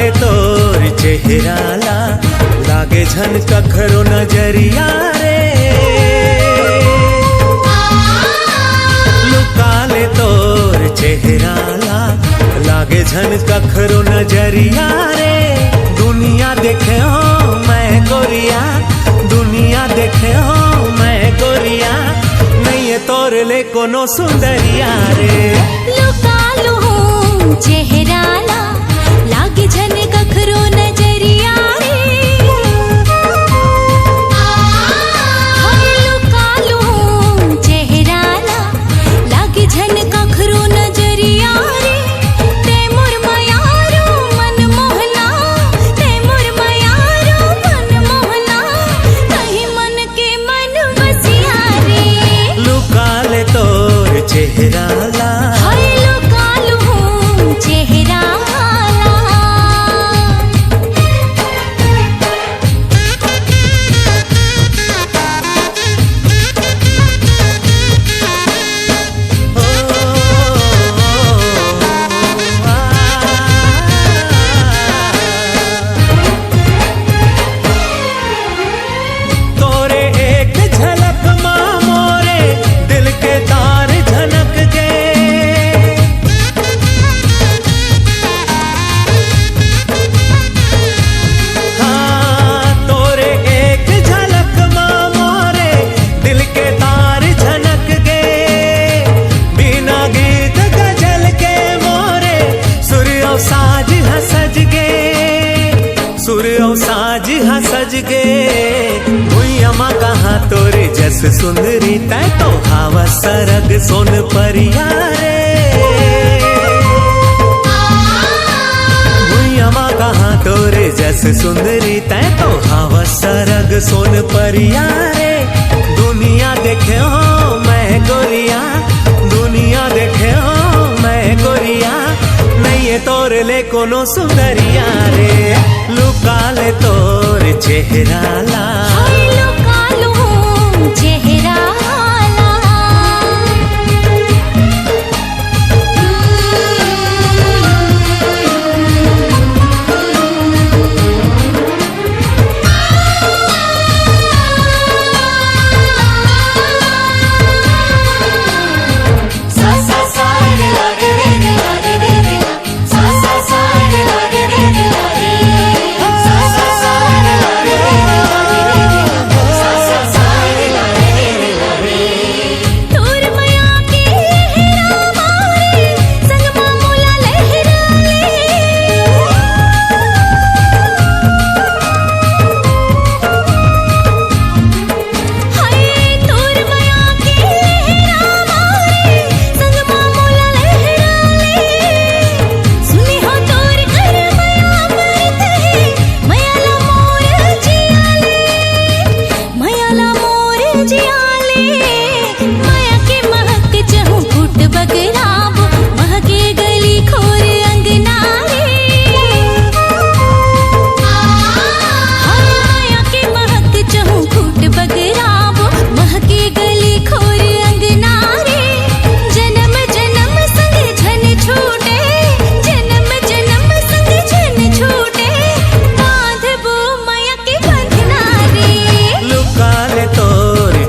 ले तोर चेहराला लागे झन कखरो नजरिया रे। लुका ले तोर चेहराला लागे झन कखरो नजरिया रे। दुनिया देखे हो मैं गोरिया, दुनिया देखे हो मैं गोरिया, नहीं है तोर ले कोनो सुंदरिया रे। लुका लो चेहराला लागे झन कखरो नजरिया रे। लुका लो चेहराला लागे झन कखरो नजरिया रे। ते मोर मयारो मन मोहना, ते मोर मयारो मन मोहना, कहीं मन के मन बसिया रे। लुका ले तोर चेहराला, लुका लो चेहराला। तोरे एक झलक माँ मोरे दिल के तार झनक गए। हाँ तोरे एक झलक माँ मोरे दिल के तार झनक गए। बिना गीत गजल के मोरे सुर और साज हंसज गए, सुर और साज हंसज गए। भुइयामा कहाँ तोरे जस सुंदरी तै तो हावा सरग सोन परिया रे। भुइयामा कहाँ तोरे जस सुंदरी तै तो हावा सरग सोन परिया रे। दुनिया देखे हो मैं गोरिया, दुनिया देखे हो मैं गोरिया, नहीं है तोर ले कोनो सुंदरिया रे। लुका ले तोर चेहराला, लुका लो चेहराला।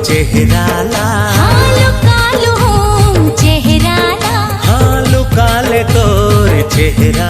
चेहराला, लुका लो चेहराला। हाँ लुका ले तोर चेहरा।